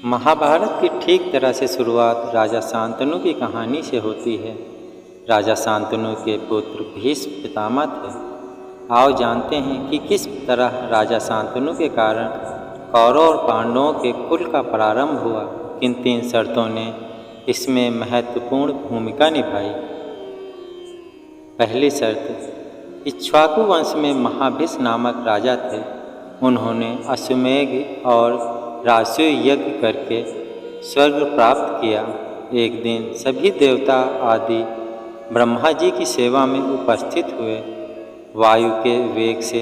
महाभारत की ठीक तरह से शुरुआत राजा शांतनु की कहानी से होती है। राजा शांतनु के पुत्र भीष्म पितामह थे। आओ जानते हैं कि किस तरह राजा शांतनु के कारण कौरव और पांडवों के कुल का प्रारंभ हुआ। किन 3 शर्तों ने इसमें महत्वपूर्ण भूमिका निभाई। पहली शर्त, इक्ष्वाकु वंश में महाभीष्म नामक राजा थे। उन्होंने अश्वमेध और राजसूय यज्ञ करके स्वर्ग प्राप्त किया। एक दिन सभी देवता आदि ब्रह्मा जी की सेवा में उपस्थित हुए। वायु के वेग से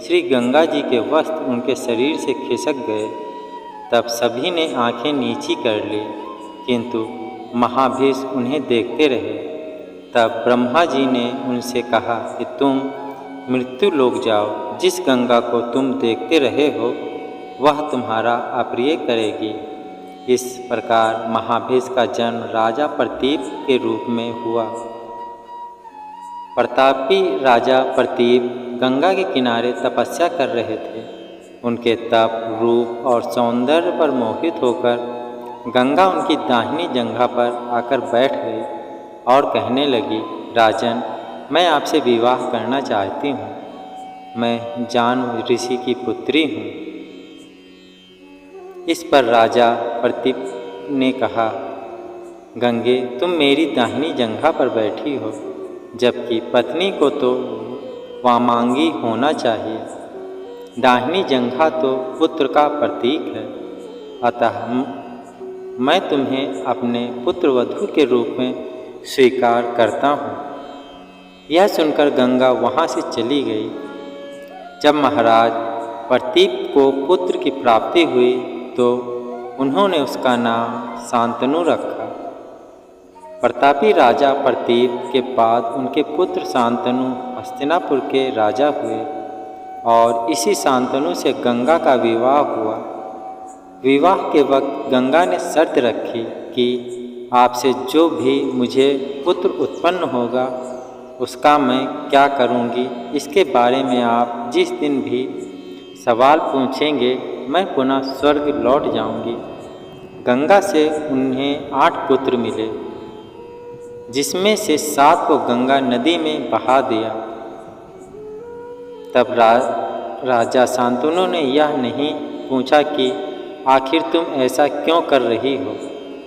श्री गंगा जी के वस्त्र उनके शरीर से खिसक गए। तब सभी ने आंखें नीची कर ली, किंतु महाभीष्म उन्हें देखते रहे। तब ब्रह्मा जी ने उनसे कहा कि तुम मृत्यु लोक जाओ। जिस गंगा को तुम देखते रहे हो वह तुम्हारा अप्रिय करेगी। इस प्रकार महाभीष्म का जन्म राजा प्रतीप के रूप में हुआ। प्रतापी राजा प्रतीप गंगा के किनारे तपस्या कर रहे थे। उनके तप, रूप और सौंदर्य पर मोहित होकर गंगा उनकी दाहिनी जंघा पर आकर बैठ गई और कहने लगी, राजन, मैं आपसे विवाह करना चाहती हूँ। मैं जान ऋषि की पुत्री हूँ। इस पर राजा प्रतीप ने कहा, गंगे, तुम मेरी दाहिनी जंघा पर बैठी हो, जबकि पत्नी को तो वामांगी होना चाहिए। दाहिनी जंघा तो पुत्र का प्रतीक है। अतः मैं तुम्हें अपने पुत्र वधू के रूप में स्वीकार करता हूँ। यह सुनकर गंगा वहाँ से चली गई। जब महाराज प्रतीप को पुत्र की प्राप्ति हुई तो उन्होंने उसका नाम शांतनु रखा। प्रतापी राजा प्रतीप के बाद उनके पुत्र शांतनु हस्तिनापुर के राजा हुए और इसी शांतनु से गंगा का विवाह हुआ। विवाह के वक्त गंगा ने शर्त रखी कि आपसे जो भी मुझे पुत्र उत्पन्न होगा उसका मैं क्या करूँगी, इसके बारे में आप जिस दिन भी सवाल पूछेंगे मैं पुनः स्वर्ग लौट जाऊंगी। गंगा से उन्हें 8 पुत्र मिले, जिसमें से 7 को गंगा नदी में बहा दिया। तब राजा शांतनु ने यह नहीं पूछा कि आखिर तुम ऐसा क्यों कर रही हो,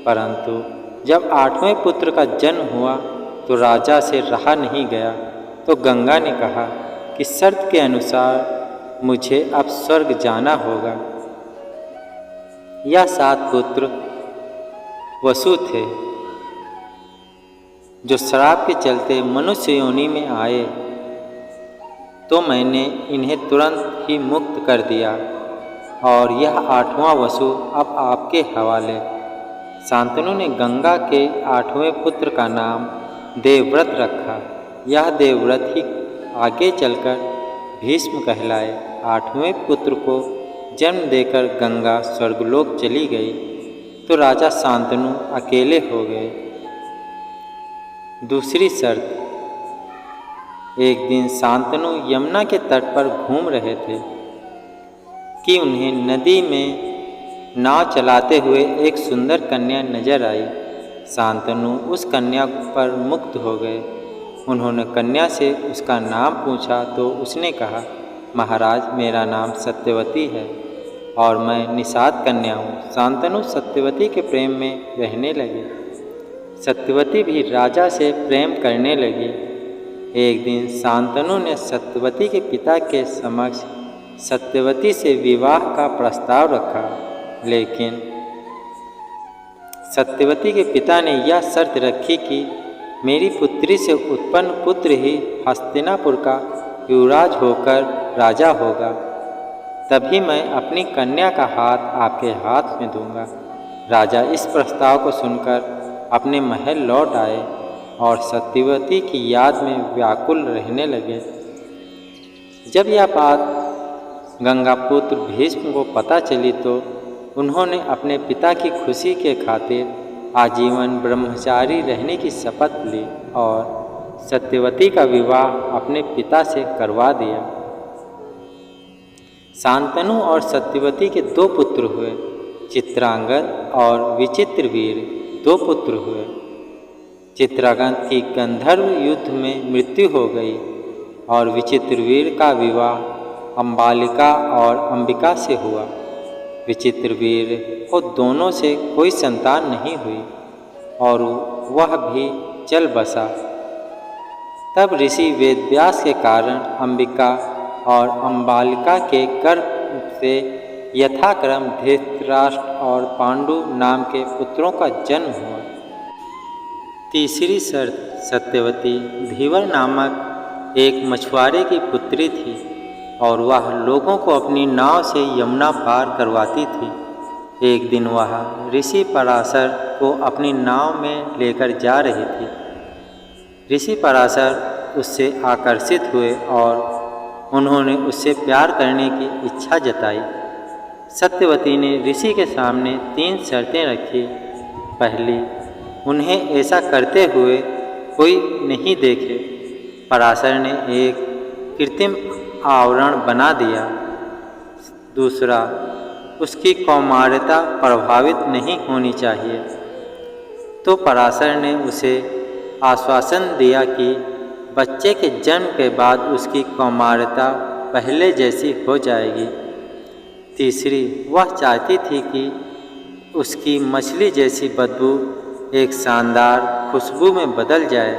परंतु जब 8वें पुत्र का जन्म हुआ तो राजा से रहा नहीं गया। तो गंगा ने कहा कि शर्त के अनुसार मुझे अब स्वर्ग जाना होगा। यह 7 पुत्र वसु थे, जो श्राप के चलते मनुष्य योनि में आए, तो मैंने इन्हें तुरंत ही मुक्त कर दिया और यह 8वां वसु अब आपके हवाले। शांतनु ने गंगा के 8वें पुत्र का नाम देवव्रत रखा। यह देवव्रत ही आगे चलकर भीष्म कहलाए। 8वें पुत्र को जन्म देकर गंगा स्वर्गलोक चली गई तो राजा शांतनु अकेले हो गए। दूसरी शर्त, एक दिन शांतनु यमुना के तट पर घूम रहे थे कि उन्हें नदी में नाव चलाते हुए एक सुंदर कन्या नजर आई। शांतनु उस कन्या पर मुग्ध हो गए। उन्होंने कन्या से उसका नाम पूछा तो उसने कहा, महाराज, मेरा नाम सत्यवती है और मैं निषाद कन्या हूँ। शांतनु सत्यवती के प्रेम में रहने लगे। सत्यवती भी राजा से प्रेम करने लगी। एक दिन शांतनु ने सत्यवती के पिता के समक्ष सत्यवती से विवाह का प्रस्ताव रखा, लेकिन सत्यवती के पिता ने यह शर्त रखी कि मेरी पुत्री से उत्पन्न पुत्र ही हस्तिनापुर का युवराज होकर राजा होगा, तभी मैं अपनी कन्या का हाथ आपके हाथ में दूंगा। राजा इस प्रस्ताव को सुनकर अपने महल लौट आए और सत्यवती की याद में व्याकुल रहने लगे। जब यह बात गंगापुत्र भीष्म को पता चली तो उन्होंने अपने पिता की खुशी के खातिर आजीवन ब्रह्मचारी रहने की शपथ ली और सत्यवती का विवाह अपने पिता से करवा दिया। शांतनु और सत्यवती के 2 पुत्र हुए। चित्रांगद और विचित्रवीर 2 पुत्र हुए। चित्रांगद की गंधर्व युद्ध में मृत्यु हो गई और विचित्रवीर का विवाह अंबालिका और अंबिका से हुआ। विचित्रवीर को दोनों से कोई संतान नहीं हुई और वह भी चल बसा। तब ऋषि वेदव्यास के कारण अंबिका और अंबालिका के गर्भ से यथाक्रम धृतराष्ट्र और पांडु नाम के पुत्रों का जन्म हुआ। तीसरी शर्त, सत्यवती धीवर नामक एक मछुआरे की पुत्री थी और वह लोगों को अपनी नाव से यमुना पार करवाती थी। एक दिन वह ऋषि पराशर को अपनी नाव में लेकर जा रही थी। ऋषि पराशर उससे आकर्षित हुए और उन्होंने उससे प्यार करने की इच्छा जताई। सत्यवती ने ऋषि के सामने 3 शर्तें रखी। पहली, उन्हें ऐसा करते हुए कोई नहीं देखे। पराशर ने एक कृत्रिम आवरण बना दिया। दूसरा, उसकी कौमार्यता प्रभावित नहीं होनी चाहिए। तो पराशर ने उसे आश्वासन दिया कि बच्चे के जन्म के बाद उसकी कौमार्यता पहले जैसी हो जाएगी। तीसरी, वह चाहती थी कि उसकी मछली जैसी बदबू एक शानदार खुशबू में बदल जाए।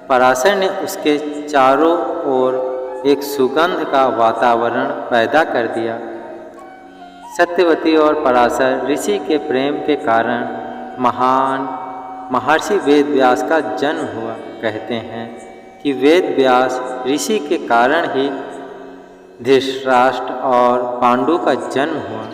पराशर ने उसके चारों ओर एक सुगंध का वातावरण पैदा कर दिया। सत्यवती और पराशर ऋषि के प्रेम के कारण महान महर्षि वेदव्यास का जन्म हुआ। कहते हैं कि वेदव्यास ऋषि के कारण ही धृतराष्ट्र और पांडु का जन्म हुआ।